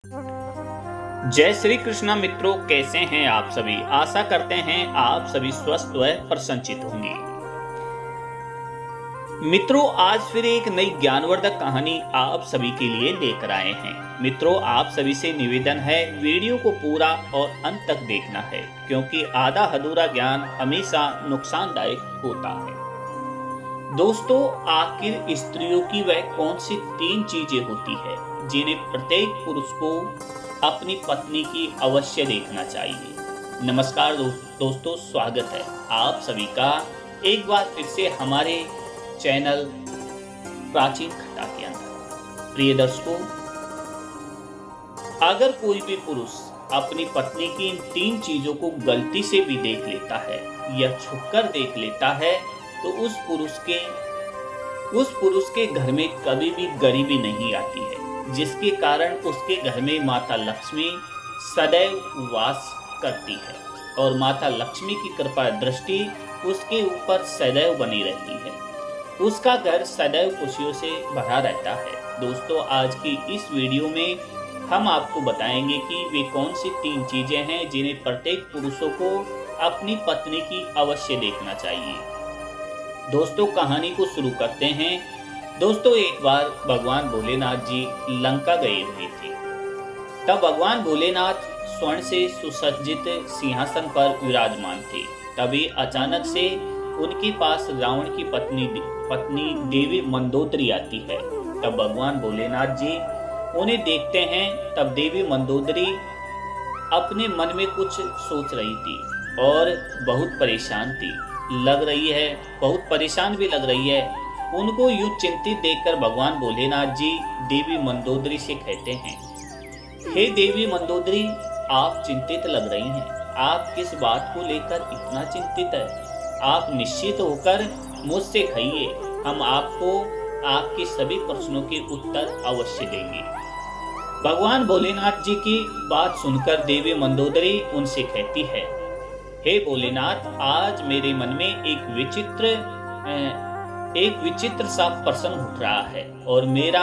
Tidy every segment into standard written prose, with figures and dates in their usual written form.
जय श्री कृष्णा मित्रों, कैसे हैं आप सभी। आशा करते हैं आप सभी स्वस्थ व प्रसन्नचित होंगे। मित्रों, आज फिर एक नई ज्ञानवर्धक कहानी आप सभी के लिए लेकर आए हैं। मित्रों, आप सभी से निवेदन है, वीडियो को पूरा और अंत तक देखना है, क्योंकि आधा अधूरा ज्ञान हमेशा नुकसानदायक होता है। दोस्तों, आखिर स्त्रियों की वह कौन सी 3 चीजें होती है जिन्हें प्रत्येक पुरुष को अपनी पत्नी की अवश्य देखना चाहिए। नमस्कार दोस्तों, स्वागत है आप सभी का एक बार फिर से हमारे चैनल प्राचीन कथा के अंदर। प्रिय दर्शकों, अगर कोई भी पुरुष अपनी पत्नी की इन 3 चीजों को गलती से भी देख लेता है या छुपकर देख लेता है, तो उस पुरुष के घर में कभी भी गरीबी नहीं आती है, जिसके कारण उसके घर में माता लक्ष्मी सदैव वास करती है और माता लक्ष्मी की कृपा दृष्टि उसके ऊपर सदैव बनी रहती है। उसका घर सदैव खुशियों से भरा रहता है। दोस्तों, आज की इस वीडियो में हम आपको बताएंगे कि वे कौन सी 3 चीजें हैं जिन्हें प्रत्येक पुरुषों को अपनी पत्नी की अवश्य देखना चाहिए। दोस्तों, कहानी को शुरू करते हैं। दोस्तों, एक बार भगवान भोलेनाथ जी लंका गए हुए थे। तब भगवान भोलेनाथ स्वर्ण से सुसज्जित सिंहासन पर विराजमान थे। तभी अचानक से उनके पास रावण की पत्नी देवी मंदोदरी आती है। तब भगवान भोलेनाथ जी उन्हें देखते हैं। तब देवी मंदोदरी अपने मन में कुछ सोच रही थी और बहुत परेशान थी लग रही है, बहुत परेशान भी लग रही है। उनको यूं चिंतित देखकर भगवान भोलेनाथ जी देवी मंदोदरी से कहते हैं, हे देवी मंदोदरी, आप चिंतित लग रही हैं। आप किस बात को लेकर इतना चिंतित है? आप निश्चित होकर मुझसे कहिए, हम आपको आपके सभी प्रश्नों के उत्तर अवश्य देंगे। भगवान भोलेनाथ जी की बात सुनकर देवी मंदोदरी उनसे कहती है, हे भोलेनाथ, आज मेरे मन में एक विचित्र सा प्रश्न उठ रहा है और मेरा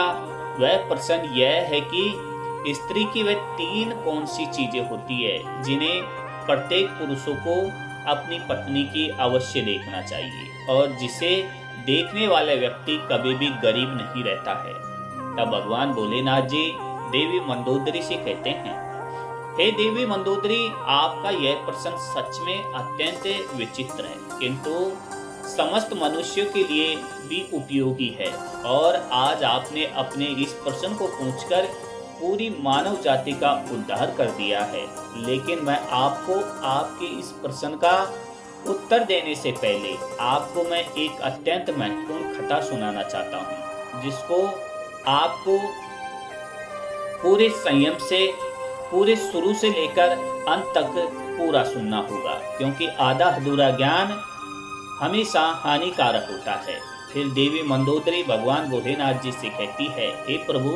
वह प्रश्न यह है कि स्त्री की वह 3 कौन सी चीजें होती है जिन्हें प्रत्येक पुरुषों को अपनी पत्नी की अवश्य देखना चाहिए और जिसे देखने वाले व्यक्ति कभी भी गरीब नहीं रहता है। तब भगवान भोलेनाथ जी देवी मंदोदरी से कहते हैं, हे देवी मंदोदरी, आपका यह प्रश्न सच में अत्यंत विचित्र है, किंतु समस्त मनुष्यों के लिए भी उपयोगी है। और आज आपने अपने इस प्रश्न को पूछकर पूरी मानव जाति का उद्धार कर दिया है। लेकिन मैं आपको आपके इस प्रश्न का उत्तर देने से पहले आपको मैं एक अत्यंत महत्वपूर्ण कथा सुनाना चाहता हूँ, जिसको आपको पूरे संयम से पूरे शुरू से लेकर अंत तक पूरा सुनना होगा, क्योंकि आधा अधूरा ज्ञान हमेशा हानिकारक होता है। फिर देवी मंदोदरी भगवान भोलेनाथ जी से कहती है, हे प्रभु,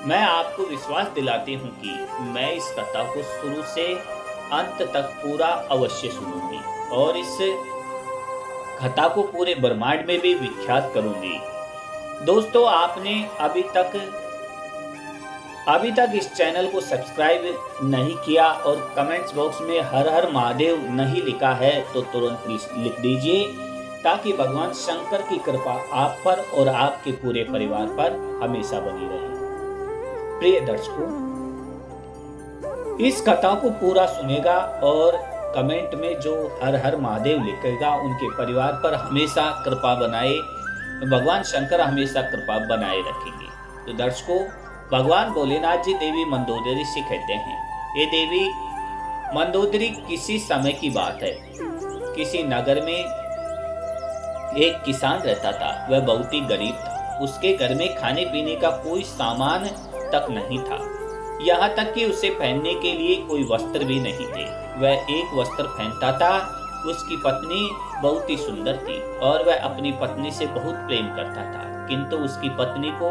मैं आपको विश्वास दिलाती हूँ कि मैं इस कथा को शुरू से अंत तक पूरा अवश्य सुनूंगी और इस कथा को पूरे ब्रह्मांड में भी विख्यात करूंगी। दोस्तों, आपने अभी तक इस चैनल को सब्सक्राइब नहीं किया और कमेंट्स बॉक्स में हर हर महादेव नहीं लिखा है तो तुरंत लिख दीजिए, ताकि भगवान शंकर की कृपा आप पर और आपके पूरे परिवार पर हमेशा बनी रहे। प्रिय दर्शकों, इस कथा को पूरा सुनेगा और कमेंट में जो हर हर महादेव लिखेगा, उनके परिवार पर हमेशा कृपा बनाए, भगवान शंकर हमेशा कृपा बनाए रखेंगे। तो दर्शकों, भगवान भोलेनाथ जी देवी मंदोदरी से कहते हैं, ये देवी मंदोदरी, किसी समय की बात है। किसी नगर में एक किसान रहता था। वह बहुत ही गरीब था। उसके घर में खाने पीने का कोई सामान तक नहीं था, यहाँ तक कि उसे पहनने के लिए कोई वस्त्र भी नहीं थे। वह एक वस्त्र पहनता था। उसकी पत्नी बहुत ही सुंदर थी और वह अपनी पत्नी से बहुत प्रेम करता था, किंतु उसकी पत्नी को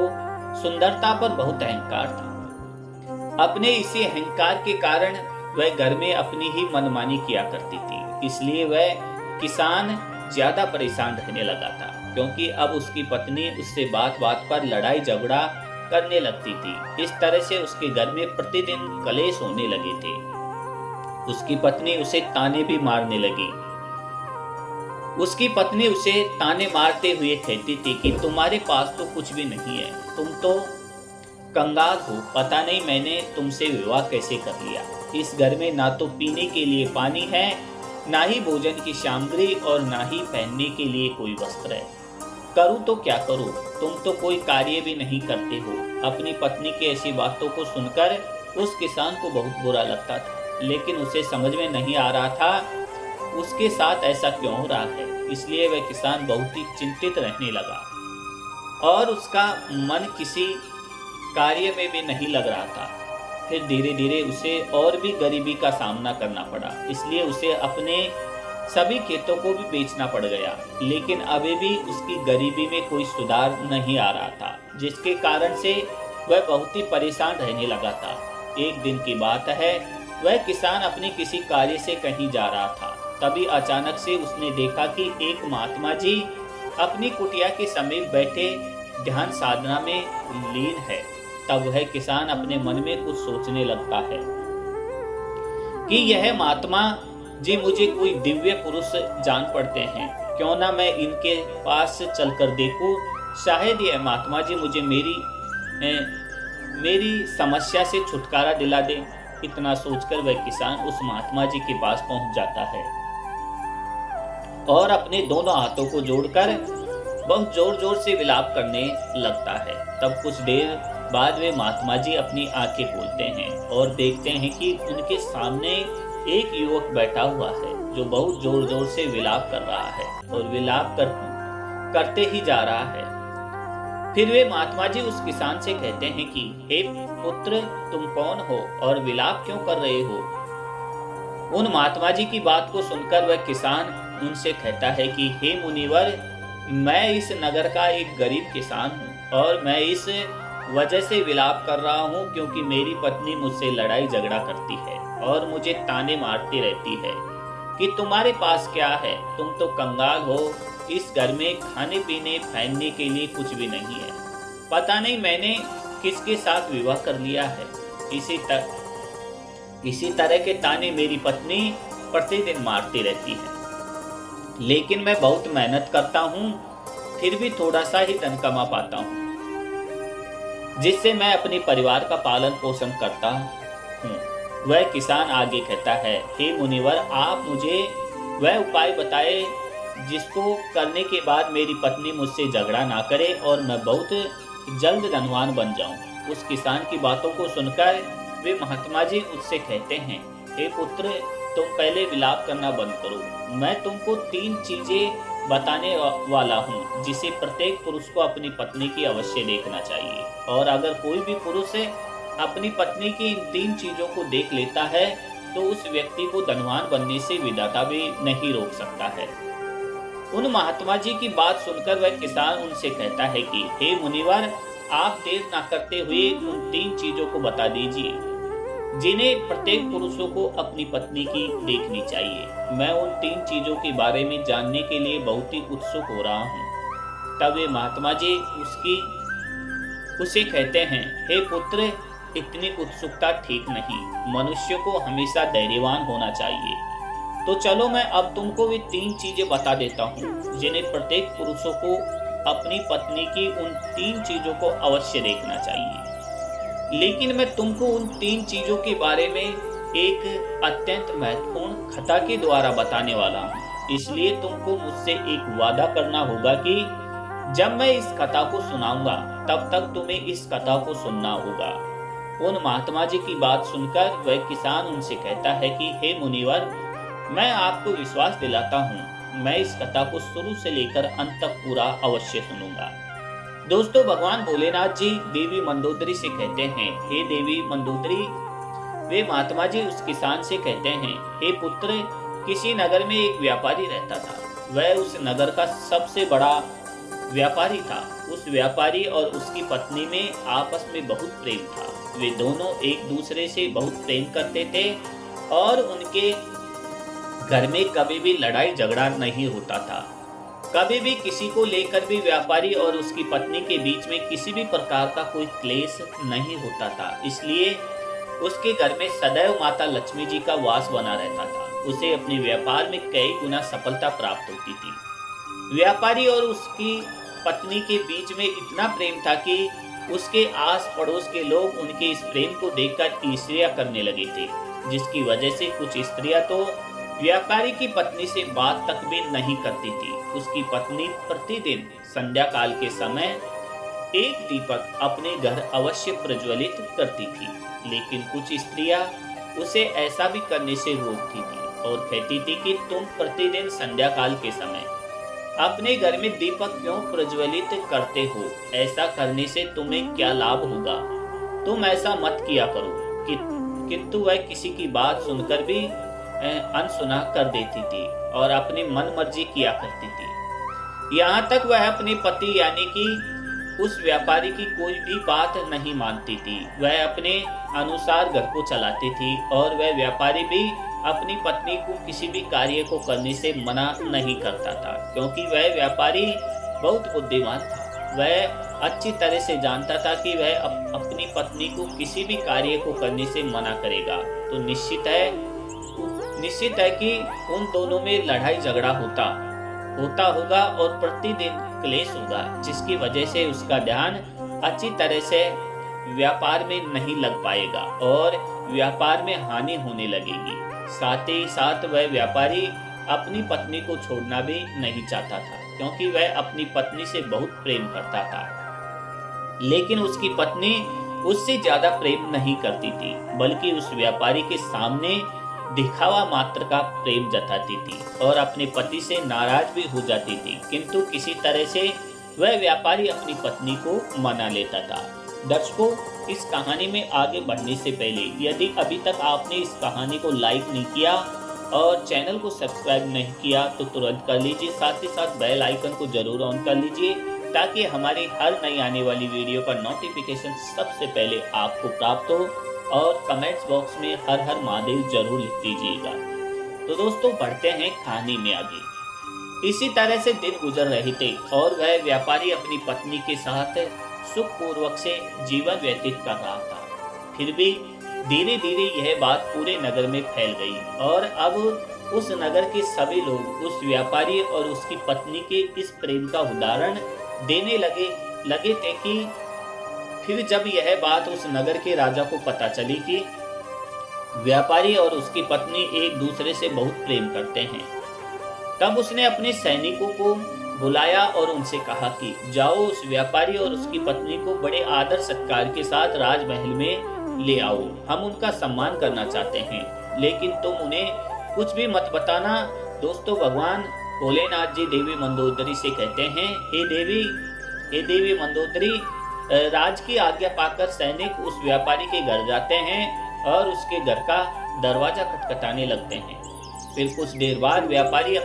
सुंदरता पर बहुत अहंकार था। अपने इसी अहंकार के कारण वह घर में अपनी ही मनमानी किया करती थी। इसलिए वह किसान ज्यादा परेशान रहने लगा था, क्योंकि अब उसकी पत्नी उससे बात बात पर लड़ाई झगड़ा करने लगती थी। इस तरह से उसके घर में प्रतिदिन कलेश होने लगे थे। उसकी पत्नी उसे ताने भी मारने लगी। उसकी पत्नी उसे ताने मारते हुए कहती थी कि तुम्हारे पास तो कुछ भी नहीं है, तुम तो कंगाल हो, पता नहीं मैंने तुमसे विवाह कैसे कर लिया। इस घर में ना तो पीने के लिए पानी है, ना ही भोजन की सामग्री और ना ही पहनने के लिए कोई वस्त्र है। करूं तो क्या करूं, तुम तो कोई कार्य भी नहीं करते हो। अपनी पत्नी की ऐसी बातों को सुनकर उस किसान को बहुत बुरा लगता था, लेकिन उसे समझ में नहीं आ रहा था उसके साथ ऐसा क्यों हो रहा है। इसलिए वह किसान बहुत ही चिंतित रहने लगा और उसका मन किसी कार्य में भी नहीं लग रहा था। फिर धीरे धीरे उसे और भी गरीबी का सामना करना पड़ा, इसलिए उसे अपने सभी खेतों को भी बेचना पड़ गया। लेकिन अभी भी उसकी गरीबी में कोई सुधार नहीं आ रहा था, जिसके कारण से वह बहुत ही परेशान रहने लगा था। एक दिन की बात है, वह किसान अपने किसी कार्य से कहीं जा रहा था। तभी अचानक से उसने देखा कि एक महात्मा जी अपनी कुटिया के समीप बैठे ध्यान साधना में लीन है। तब वह किसान अपने मन में कुछ सोचने लगता है कि यह महात्मा जी मुझे कोई दिव्य पुरुष जान पड़ते हैं, क्यों ना मैं इनके पास चलकर देखूं, शायद यह महात्मा जी मुझे मेरी समस्या से छुटकारा दिला दे। इतना सोचकर वह किसान उस महात्मा जी के पास पहुंच जाता है और अपने दोनों हाथों को जोड़कर बहुत जोर जोर से विलाप करने लगता है। तब कुछ देर बाद वे महात्मा जी अपनी आंखें खोलते हैं और देखते हैं कि उनके सामने एक युवक बैठा हुआ है जो बहुत जोर जोर से विलाप कर रहा है और विलाप करते ही जा रहा है। फिर वे महात्मा जी उस किसान से कहते हैं कि हे पुत्र, तुम कौन हो और विलाप क्यों कर रहे हो। उन महात्मा जी की बात को सुनकर वह किसान उनसे कहता है कि हे मुनिवर, मैं इस नगर का एक गरीब किसान हूँ और मैं इस वजह से विलाप कर रहा हूँ क्योंकि मेरी पत्नी मुझसे लड़ाई झगड़ा करती है और मुझे ताने मारती रहती है कि तुम्हारे पास क्या है, तुम तो कंगाल हो, इस घर में खाने पीने पहनने के लिए कुछ भी नहीं है, पता नहीं मैंने किसके साथ विवाह कर लिया है। इसी तरह के ताने मेरी पत्नी प्रतिदिन मारती रहती है, लेकिन मैं बहुत मेहनत करता हूँ, फिर भी थोड़ा सा ही धन कमा पाता हूँ जिससे मैं अपने परिवार का पालन पोषण करता हूँ। वह किसान आगे कहता है, हे मुनिवर, आप मुझे वह उपाय बताए जिसको करने के बाद मेरी पत्नी मुझसे झगड़ा ना करे और मैं बहुत जल्द धनवान बन जाऊं। उस किसान की बातों को सुनकर वे महात्मा जी उससे कहते हैं, हे पुत्र, तुम पहले विलाप करना बंद करो। मैं तुमको 3 चीजें बताने वाला हूँ जिसे प्रत्येक पुरुष को अपनी पत्नी की अवश्य देखना चाहिए, और अगर कोई भी पुरुष अपनी पत्नी की इन 3 चीजों को देख लेता है तो उस व्यक्ति को धनवान बनने से विधाता भी नहीं रोक सकता है। उन महात्मा जी की बात सुनकर वह किसान उनसे कहता है कि हे मुनिवर, आप देर ना करते हुए उन 3 चीजों को बता दीजिए जिन्हें प्रत्येक पुरुषों को अपनी पत्नी की देखनी चाहिए। मैं उन 3 चीजों के बारे में जानने के लिए बहुत ही उत्सुक हो रहा हूँ। तब वे महात्मा जी उसे कहते हैं, हे पुत्र, इतनी उत्सुकता ठीक नहीं, मनुष्य को हमेशा धैर्यवान होना चाहिए। तो चलो मैं अब तुमको वे 3 चीजें बता देता हूँ जिन्हें प्रत्येक पुरुषों को अपनी पत्नी की उन 3 चीजों को अवश्य देखना चाहिए। लेकिन मैं तुमको उन 3 चीजों के बारे में एक अत्यंत महत्वपूर्ण कथा के द्वारा बताने वाला हूँ, इसलिए तुमको मुझसे एक वादा करना होगा कि जब मैं इस कथा को सुनाऊंगा तब तक तुम्हें इस कथा को सुनना होगा। उन महात्मा जी की बात सुनकर वह किसान उनसे कहता है कि हे मुनिवर, मैं आपको विश्वास दिलाता हूँ, मैं इस कथा को शुरू से लेकर अंत तक पूरा अवश्य सुनूंगा। दोस्तों, भगवान भोलेनाथ जी देवी मंदोदरी से कहते हैं, हे देवी मंदोदरी। वे महात्मा जी उस किसान से कहते हैं, हे पुत्र, किसी नगर में एक व्यापारी रहता था। वह उस नगर का सबसे बड़ा व्यापारी था। उस व्यापारी और उसकी पत्नी में आपस में बहुत प्रेम था। वे दोनों एक दूसरे से बहुत प्रेम करते थे और उनके घर में कभी भी लड़ाई झगड़ा नहीं होता था। कभी भी किसी को लेकर भी व्यापारी और उसकी पत्नी के बीच में किसी भी प्रकार का कोई क्लेश नहीं होता था, इसलिए उसके घर में सदैव माता लक्ष्मी जी का वास बना रहता था। उसे अपने व्यापार में कई गुना सफलता प्राप्त होती थी। व्यापारी और उसकी पत्नी के बीच में इतना प्रेम था कि उसके आस पड़ोस के लोग उनके इस प्रेम को देखकर ईर्ष्या करने लगे थे, जिसकी वजह से कुछ स्त्रियां तो व्यापारी की पत्नी से बात तक भी नहीं करती थी। उसकी पत्नी प्रतिदिन संध्या काल के समय एक दीपक अपने घर अवश्य प्रज्वलित करती थी, लेकिन कुछ स्त्रियां उसे ऐसा भी करने से रोकती थी और कहती थी कि तुम प्रतिदिन संध्या काल के समय अपने घर में दीपक क्यों प्रज्वलित करते हो? ऐसा करने से तुम्हें क्या लाभ होगा? तुम ऐसा मत किया करो। किंतु वह किसी की बात सुनकर भी अनसुना कर देती थी और अपनी मन मर्जी किया करती थी। यहाँ तक वह अपने पति यानी कि उस व्यापारी की कोई भी बात नहीं मानती थी। वह अपने अनुसार घर को चलाती थी और वह व्यापारी भी अपनी पत्नी को किसी भी कार्य को करने से मना नहीं करता था, क्योंकि वह व्यापारी बहुत बुद्धिमान था। वह अच्छी तरह से जानता था कि वह अपनी पत्नी को किसी भी कार्य को करने से मना करेगा तो निश्चित है कि उन दोनों में लड़ाई झगड़ा होता होगा और प्रतिदिन क्लेश होगा, जिसकी वजह से उसका ध्यान अच्छी तरह से व्यापार में नहीं लग पाएगा और व्यापार में हानि होने लगेगी। साथ ही साथ वह व्यापारी अपनी पत्नी को छोड़ना भी नहीं चाहता था, क्योंकि वह अपनी पत्नी से बहुत प्रेम करता था। लेकिन उसकी पत्नी उससे ज्यादा प्रेम नहीं करती थी, बल्कि उस व्यापारी के सामने दिखावा मात्र का प्रेम जताती थी और अपने पति से नाराज भी हो जाती थी। किंतु किसी तरह से वह व्यापारी अपनी पत्नी को मना लेता था। दर्शकों, इस कहानी में आगे बढ़ने से पहले यदि अभी तक आपने इस कहानी को लाइक नहीं किया और चैनल को सब्सक्राइब नहीं किया तो तुरंत कर लीजिए। साथ ही साथ बेल आइकन को जरूर ऑन कर लीजिए, ताकि हमारी हर नई आने वाली वीडियो का नोटिफिकेशन सबसे पहले आपको प्राप्त हो। और कमेंट्स बॉक्स में हर हर महादेव जरूर लिख दीजिएगा। तो दोस्तों, बढ़ते हैं कहानी में आगे। इसी तरह से दिन गुजर रहे थे और वह व्यापारी अपनी पत्नी के साथ सुखपूर्वक से जीवन व्यतीत कर रहा था। फिर भी धीरे धीरे यह बात पूरे नगर में फैल गई और अब उस नगर के सभी लोग उस व्यापारी और उसकी पत्नी के इस प्रेम का उदाहरण देने लगे थे कि फिर जब यह बात उस नगर के राजा को पता चली कि व्यापारी और उसकी पत्नी एक दूसरे से बहुत प्रेम करते हैं, तब उसने अपने सैनिकों को बुलाया और उनसे कहा कि जाओ उस व्यापारी और उसकी पत्नी को बड़े आदर सत्कार के साथ राजमहल में ले आओ। हम उनका सम्मान करना चाहते हैं, लेकिन तुम उन्हें कुछ भी मत बताना। दोस्तों, भगवान भोलेनाथ जी देवी मंदोदरी से कहते हैं, हे देवी मंदोदरी, राज की आज्ञा पाकर सैनिक उस व्यापारी के घर जाते हैं और उसके घर का दरवाजा खटखटाने लगते हैं। फिर कुछ देर बाद व्यापारी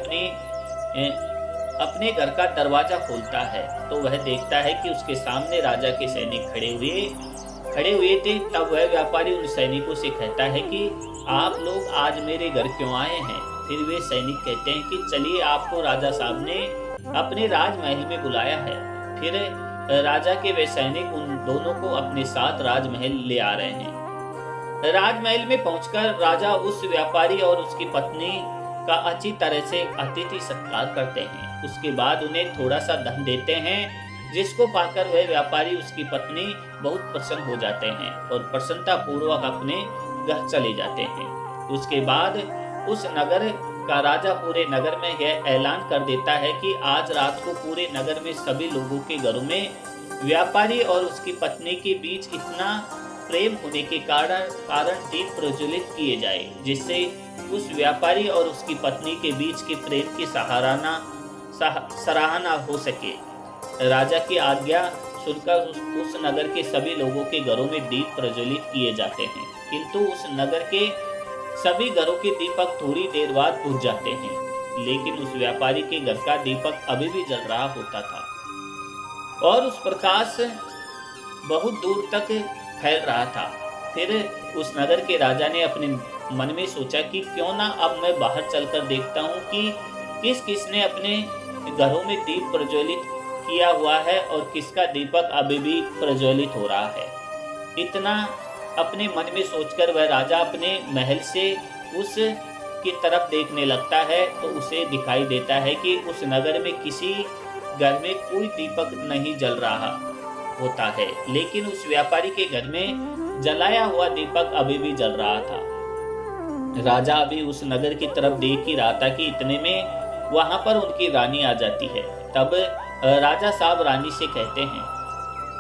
अपने घर का दरवाजा खोलता है तो वह देखता है कि उसके सामने राजा के सैनिक खड़े हुए थे। तब वह व्यापारी उन सैनिकों से कहता है कि आप लोग आज मेरे घर क्यों आए हैं? फिर वे सैनिक कहते हैं कि चलिए, आपको राजा साहब ने अपने राजमहल में बुलाया है। फिर राजा के वे सैनिक उन दोनों को अपने साथ राजमहल ले आ रहे हैं। राजमहल में पहुंचकर राजा उस व्यापारी और उसकी पत्नी का अच्छी तरह से अतिथि सत्कार करते हैं। उसके बाद उन्हें थोड़ा सा धन देते हैं, जिसको पाकर वह व्यापारी उसकी पत्नी बहुत प्रसन्न हो जाते हैं और प्रसन्नता पूर्वक अपने घर चले जाते हैं। उसके बाद उस नगर का राजा पूरे नगर में यह ऐलान कर देता है कि आज रात को पूरे नगर में सभी लोगों के घरों में व्यापारी और उसकी पत्नी के बीच इतना प्रेम होने के कारण दीप प्रज्वलित किए जाए, जिससे उस व्यापारी और उसकी पत्नी के बीच के प्रेम की सराहना हो सके। राजा की आज्ञा सुनकर उस नगर के सभी लोगों के घरों में दीप प्रज्वलित किए जाते हैं, किंतु उस नगर के सभी घरों के दीपक थोड़ी देर बाद बुझ जाते हैं, लेकिन उस व्यापारी के घर का दीपक अभी भी जल रहा होता था और उस प्रकाश बहुत दूर तक फैल रहा था। फिर उस नगर के राजा ने अपने मन में सोचा कि क्यों ना अब मैं बाहर चलकर देखता हूँ कि किस किसने अपने घरों में दीप प्रज्वलित किया हुआ है और किसका दीपक अभी भी प्रज्वलित हो रहा है। इतना अपने मन में सोचकर वह राजा अपने महल से उस की तरफ देखने लगता है तो उसे दिखाई देता है कि उस नगर में किसी घर में कोई दीपक नहीं जल रहा होता है, लेकिन उस व्यापारी के घर में जलाया हुआ दीपक अभी भी जल रहा था। राजा अभी उस नगर की तरफ देख ही रहा था कि इतने में वहां पर उनकी रानी आ जाती है। तब राजा साहब रानी से कहते हैं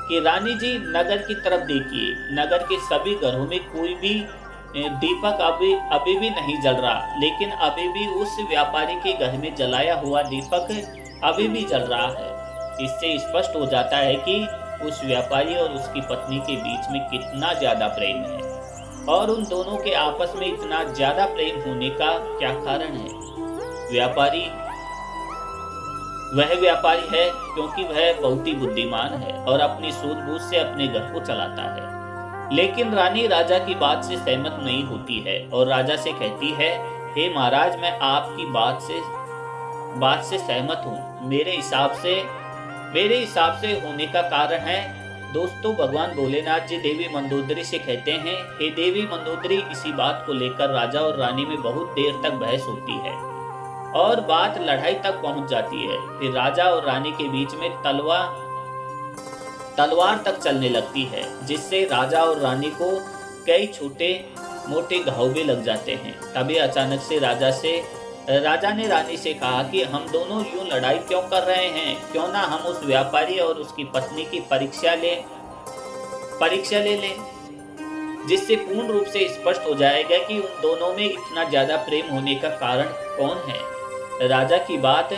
कि रानी जी, नगर की तरफ देखिए, नगर के सभी घरों में कोई भी दीपक अभी भी नहीं जल रहा, लेकिन अभी भी उस व्यापारी के घर में जलाया हुआ दीपक अभी भी जल रहा है। इससे स्पष्ट हो जाता है कि उस व्यापारी और उसकी पत्नी के बीच में कितना ज्यादा प्रेम है और उन दोनों के आपस में इतना ज्यादा प्रेम होने का क्या कारण है। वह व्यापारी है क्योंकि वह बहुत ही बुद्धिमान है और अपनी सूझबूझ से अपने घर को चलाता है। लेकिन रानी राजा की बात से सहमत नहीं होती है और राजा से कहती है, हे महाराज, मैं आपकी बात से सहमत हूँ। मेरे हिसाब से होने का कारण है, दोस्तों, भगवान भोलेनाथ जी देवी मंदोदरी से कहते हैं, हे देवी मंदोदरी, इसी बात को लेकर राजा और रानी में बहुत देर तक बहस होती है और बात लड़ाई तक पहुंच जाती है। फिर राजा और रानी के बीच में तलवार तक चलने लगती है, जिससे राजा और रानी को कई छोटे मोटे घाव भी लग जाते हैं। तभी अचानक से राजा ने रानी से कहा कि हम दोनों यूं लड़ाई क्यों कर रहे हैं, क्यों ना हम उस व्यापारी और उसकी पत्नी की परीक्षा ले लें, जिससे पूर्ण रूप से स्पष्ट हो जाएगा कि उन दोनों में इतना ज्यादा प्रेम होने का कारण कौन है। राजा की बात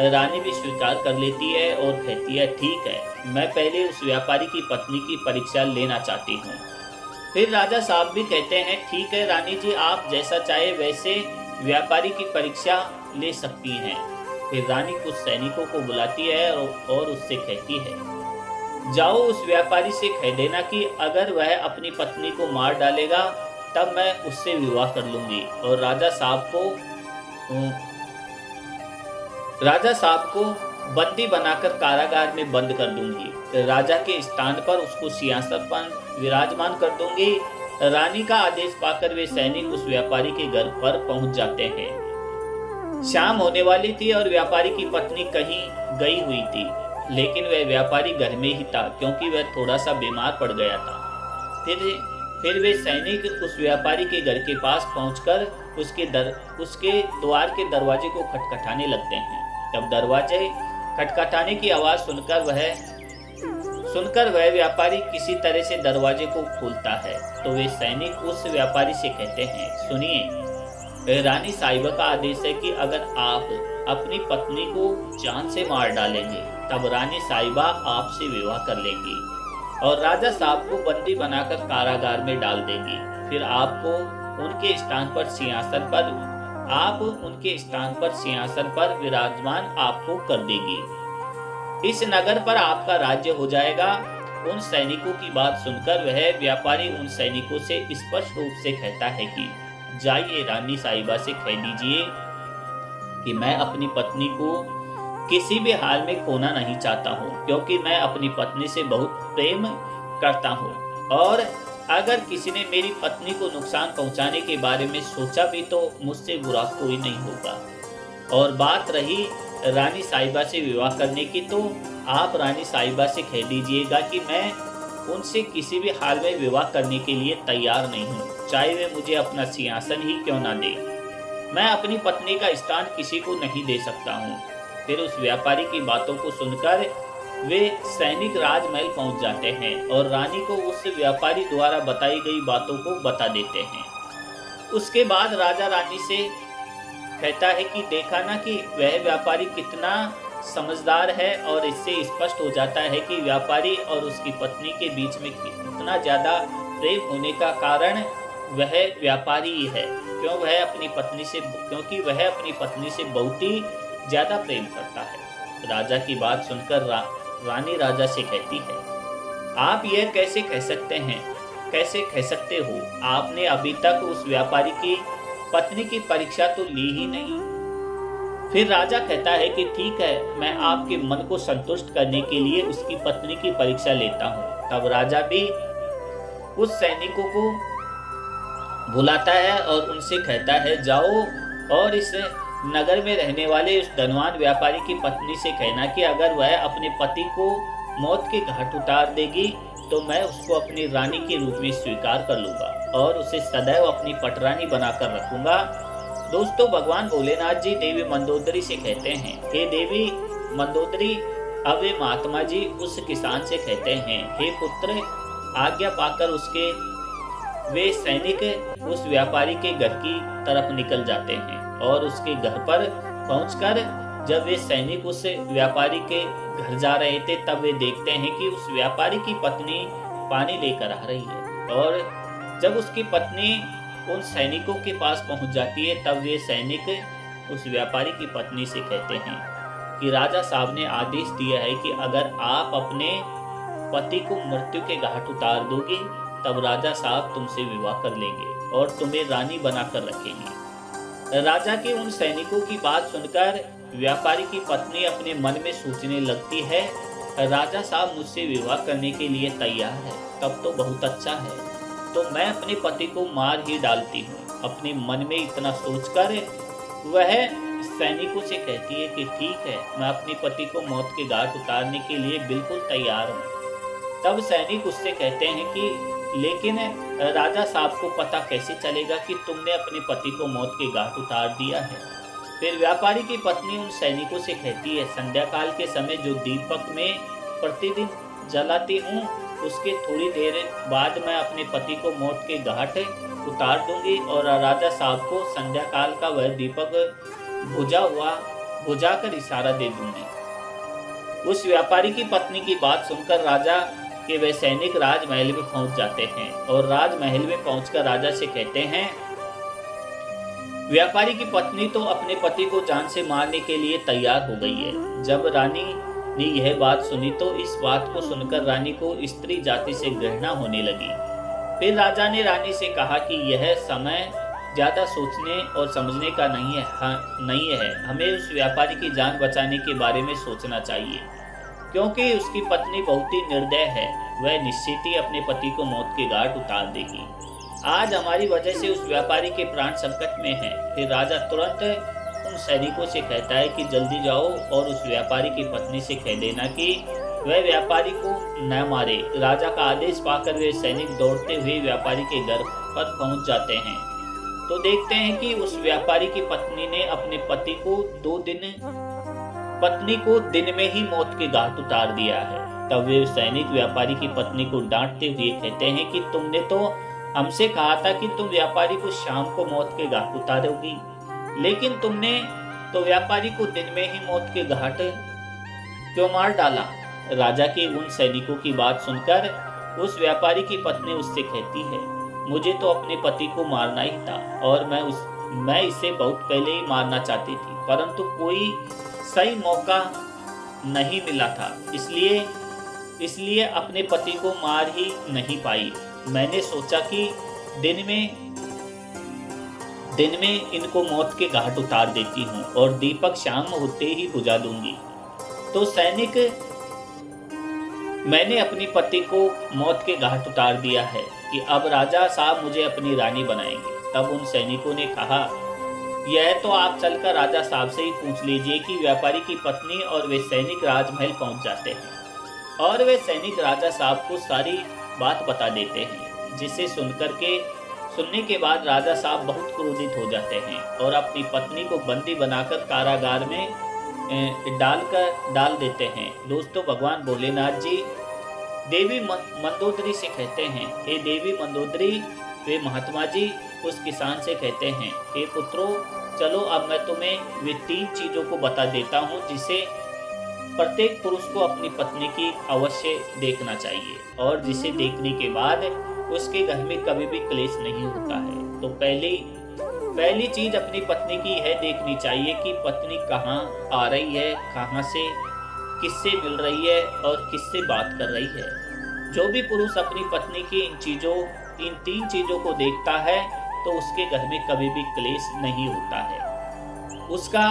रानी भी स्वीकार कर लेती है और कहती है, ठीक है, मैं पहले उस व्यापारी की पत्नी की परीक्षा लेना चाहती हूँ। फिर राजा साहब भी कहते हैं, ठीक है रानी जी, आप जैसा चाहे वैसे व्यापारी की परीक्षा ले सकती हैं। फिर रानी कुछ सैनिकों को बुलाती है और उससे कहती है, जाओ उस व्यापारी से कह देना कि अगर वह अपनी पत्नी को मार डालेगा तब मैं उससे विवाह कर लूंगी और राजा साहब को बंदी बनाकर कारागार में बंद कर दूंगी। राजा के स्थान पर उसको सिंहासन पर विराजमान कर दूंगी। रानी का आदेश पाकर वे सैनिक उस व्यापारी के घर पर पहुंच जाते हैं। शाम होने वाली थी और व्यापारी की पत्नी कहीं गई हुई थी, लेकिन वह व्यापारी घर में ही था क्योंकि वह थोड़ा सा बीमार पड़ गया था। फिर वे सैनिक उस व्यापारी के घर के पास पहुंचकर उसके द्वार के दरवाजे को खटखटाने लगते हैं। तब दरवाजे खटखटाने की आवाज सुनकर वह व्यापारी किसी तरह से दरवाजे को खोलता है तो वे सैनिक उस व्यापारी से कहते हैं, सुनिए, रानी साहिबा का आदेश है कि अगर आप अपनी पत्नी को जान से मार डालेंगे तब रानी साहिबा आपसे विवाह कर लेंगी और राजा साहब को बंदी बनाकर कारागार में डाल देंगी। फिर आपको उनके स्थान पर सिंहासन पर विराजमान आपको कर देगी। इस नगर पर आपका राज्य हो जाएगा। उन सैनिकों की बात सुनकर वह व्यापारी उन सैनिकों से स्पष्ट रूप से कहता है कि जाइए रानी साहिबा से कह दीजिए कि मैं अपनी पत्नी को किसी भी हाल में खोना नहीं चाहता हूँ, क्योंकि मैं अपनी पत्नी से बहुत प्रेम करता हूँ और अगर किसी ने मेरी पत्नी को नुकसान पहुँचाने के बारे में सोचा भी तो मुझसे बुरा कोई नहीं होगा। और बात रही रानी साहिबा से विवाह करने की, तो आप रानी साहिबा से कह दीजिएगा कि मैं उनसे किसी भी हाल में विवाह करने के लिए तैयार नहीं हूँ, चाहे वे मुझे अपना सिंहासन ही क्यों ना दे। मैं अपनी पत्नी का स्थान किसी को नहीं दे सकता हूँ। फिर उस व्यापारी की बातों को सुनकर वे सैनिक राजमहल पहुंच जाते हैं और रानी को उस व्यापारी द्वारा बताई गई बातों को बता देते हैं। उसके बाद राजा रानी से कहता है कि देखा ना कि वह व्यापारी कितना समझदार है, और इससे स्पष्ट हो जाता है कि व्यापारी और उसकी पत्नी के बीच में कितना ज्यादा प्रेम होने का कारण वह व्यापारी ही है, क्योंकि वह अपनी पत्नी से बहुत ही ज्यादा प्रेम करता है। राजा की बात सुनकर रानी राजा से कहती है, आप यह कैसे कह सकते हो? आपने अभी तक उस व्यापारी की पत्नी की परीक्षा तो ली ही नहीं। फिर राजा कहता है कि ठीक है, मैं आपके मन को संतुष्ट करने के लिए उसकी पत्नी की परीक्षा लेता हूँ। तब राजा भी उस सैनिकों को बुलाता है और उनसे कहता है, जाओ और इस नगर में रहने वाले उस धनवान व्यापारी की पत्नी से कहना कि अगर वह अपने पति को मौत के घाट उतार देगी तो मैं उसको अपनी रानी के रूप में स्वीकार कर लूंगा और उसे सदैव अपनी पटरानी बनाकर रखूंगा। दोस्तों, भगवान भोलेनाथ जी देवी मंदोदरी से कहते हैं, हे देवी मंदोदरी। अब वे महात्मा जी उस किसान से कहते हैं, हे पुत्र, आज्ञा पाकर उसके वे सैनिक उस व्यापारी के घर की तरफ निकल जाते हैं और उसके घर पर पहुंचकर जब वे सैनिक उस व्यापारी के घर जा रहे थे तब वे देखते हैं कि उस व्यापारी की पत्नी पानी लेकर आ रही है। और जब उसकी पत्नी उन सैनिकों के पास पहुंच जाती है तब वे सैनिक उस व्यापारी की पत्नी से कहते हैं कि राजा साहब ने आदेश दिया है कि अगर आप अपने पति को मृत्यु के घाट उतार दोगे तब राजा साहब तुमसे विवाह कर लेंगे और तुम्हें रानी बनाकर रखेंगे। राजा के उन सैनिकों की बात सुनकर व्यापारी की पत्नी अपने मन में सोचने लगती है, राजा साहब मुझसे विवाह करने के लिए तैयार है, तब तो बहुत अच्छा है, तो मैं अपने पति को मार ही डालती हूँ। अपने मन में इतना सोचकर वह सैनिकों से कहती है कि ठीक है, मैं अपने पति को मौत के घाट उतारने के लिए बिल्कुल तैयार हूँ। तब सैनिक उससे कहते हैं कि लेकिन राजा साहब को पता कैसे चलेगा कि तुमने अपने पति को मौत के घाट उतार दिया है। फिर व्यापारी की पत्नी उन सैनिकों से कहती है, संध्या काल के समय जो दीपक में प्रतिदिन जलाती हूँ उसके थोड़ी देर बाद मैं अपने पति को मौत के घाट उतार दूंगी और राजा साहब को संध्या काल का वह दीपक बुझाकर इशारा दे दूंगी। उस व्यापारी की पत्नी की बात सुनकर राजा के वे सैनिक राजमहल में पहुंच जाते हैं और राजमहल में पहुंचकर राजा से कहते हैं, व्यापारी की पत्नी तो अपने पति को जान से मारने के लिए तैयार हो गई है। जब रानी ने यह बात सुनी तो इस बात को सुनकर रानी को स्त्री जाति से घृणा होने लगी। फिर राजा ने रानी से कहा कि यह समय ज्यादा सोचने और समझने का नहीं है, हमें उस व्यापारी की जान बचाने के बारे में सोचना चाहिए, क्योंकि उसकी पत्नी बहुत ही निर्दय है, वह निश्चित ही अपने पति को मौत के घाट उतार देगी। आज हमारी वजह से उस व्यापारी के प्राण संकट में हैं। फिर राजा तुरंत उन सैनिकों से कहता है कि जल्दी जाओ और उस व्यापारी की पत्नी से कह देना कि वह व्यापारी को न मारे। राजा का आदेश पाकर वे सैनिक दौड़ते हुए व्यापारी के घर पर पहुंच जाते हैं तो देखते हैं कि उस व्यापारी की पत्नी ने अपने पति को दिन में ही मौत के घाट उतार दिया है। तब वे सैनिक व्यापारी की पत्नी को डांटते हुए कहते हैं कि तुमने तो हमसे कहा था कि तुम व्यापारी को शाम को मौत के घाट उतारोगी, लेकिन तुमने तो व्यापारी को दिन में ही मौत के घाट क्यों मार डाला। राजा के उन सैनिकों की बात सुनकर उस व्यापारी की पत्नी उससे कहती है, मुझे तो अपने पति को मारना ही था और मैं इसे बहुत पहले ही मारना चाहती थी, परंतु कोई सही मौका नहीं मिला था, इसलिए अपने पति को मार ही नहीं पाई। मैंने सोचा कि दिन में इनको मौत के घाट उतार देती हूँ और दीपक शाम होते ही बुझा दूंगी। तो सैनिक, मैंने अपनी पति को मौत के घाट उतार दिया है कि अब राजा साहब मुझे अपनी रानी बनाएंगे। तब उन सैनिकों ने कहा, यह तो आप चलकर राजा साहब से ही पूछ लीजिए कि व्यापारी की पत्नी और वे सैनिक राजमहल पहुंच जाते हैं और वे सैनिक राजा साहब को सारी बात बता देते हैं, जिसे सुनने के बाद राजा साहब बहुत क्रोधित हो जाते हैं और अपनी पत्नी को बंदी बनाकर कारागार में डाल देते हैं। दोस्तों, भगवान भोलेनाथ जी देवी मंदोदरी से कहते हैं, हे देवी मंदोदरी। वे महात्मा जी उस किसान से कहते हैं, हे पुत्रों, चलो अब मैं तुम्हें वे 3 चीजों को बता देता हूँ जिसे प्रत्येक पुरुष को अपनी पत्नी की अवश्य देखना चाहिए और जिसे देखने के बाद उसके घर में कभी भी क्लेश नहीं होता है। तो पहली चीज अपनी पत्नी की यह देखनी चाहिए कि पत्नी कहाँ आ रही है, कहाँ से, किससे मिल रही है और किससे बात कर रही है। जो भी पुरुष अपनी पत्नी की इन 3 चीजों को देखता है तो उसके घर में कभी भी क्लेश नहीं होता है। उसका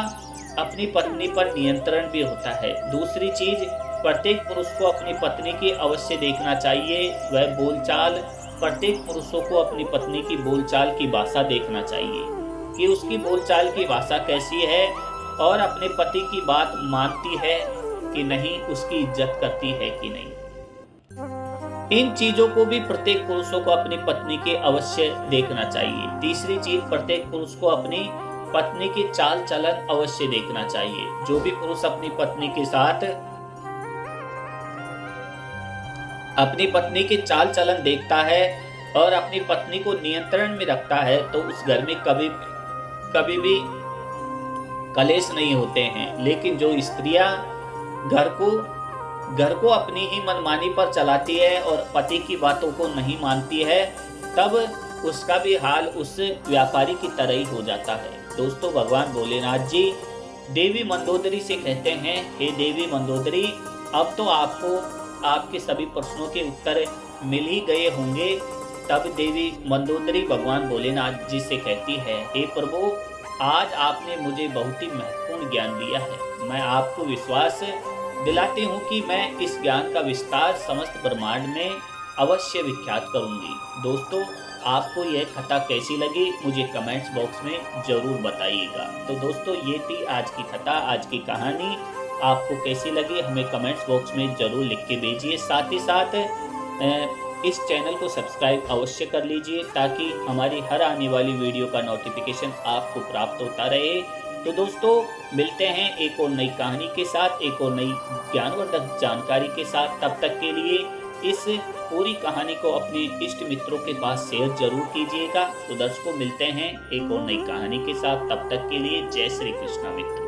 अपनी पत्नी पर नियंत्रण भी होता है। दूसरी चीज, प्रत्येक पुरुष को अपनी पत्नी की अवश्य देखना चाहिए, वह बोलचाल, प्रत्येक पुरुषों को अपनी पत्नी की बोलचाल की भाषा देखना चाहिए कि उसकी बोलचाल की भाषा कैसी है और अपने पति की बात मानती है कि नहीं, उसकी इज्जत करती है कि नहीं। इन चीजों को भी प्रत्येक पुरुषों को अपनी पत्नी के अवश्य देखना चाहिए। तीसरी चीज, प्रत्येक पुरुष को अपनी पत्नी की चाल चलन अवश्य देखना चाहिए। जो भी पुरुष अपनी पत्नी के साथ अपनी पत्नी के चाल चलन देखता है और अपनी पत्नी को नियंत्रण में रखता है तो उस घर में कभी भी कलेश नहीं होते हैं। लेकिन जो स्त्रियां घर को अपनी ही मनमानी पर चलाती है और पति की बातों को नहीं मानती है, तब उसका भी हाल उस व्यापारी की तरह ही हो जाता है। दोस्तों, भगवान भोलेनाथ जी देवी मंदोदरी से कहते हैं, हे देवी मंदोदरी, अब तो आपको आपके सभी प्रश्नों के उत्तर मिल ही गए होंगे। तब देवी मंदोदरी भगवान भोलेनाथ जी से कहती है, हे प्रभु, आज आपने मुझे बहुत ही महत्वपूर्ण ज्ञान दिया है। मैं आपको विश्वास दिलाती हूँ कि मैं इस ज्ञान का विस्तार समस्त ब्रह्मांड में अवश्य विख्यात करूंगी। दोस्तों, आपको यह कथा कैसी लगी मुझे कमेंट्स बॉक्स में जरूर बताइएगा। तो दोस्तों, ये थी आज की कथा, आज की कहानी। आपको कैसी लगी हमें कमेंट्स बॉक्स में जरूर लिख के भेजिए। साथ ही साथ इस चैनल को सब्सक्राइब अवश्य कर लीजिए ताकि हमारी हर आने वाली वीडियो का नोटिफिकेशन आपको प्राप्त होता रहे। तो दोस्तों, मिलते हैं एक और नई कहानी के साथ, एक और नई ज्ञानवर्धक जानकारी के साथ। तब तक के लिए इस पूरी कहानी को अपने इष्ट मित्रों के पास शेयर जरूर कीजिएगा। तो दर्शकों, मिलते हैं एक और नई कहानी के साथ। तब तक के लिए जय श्री कृष्ण मित्रों।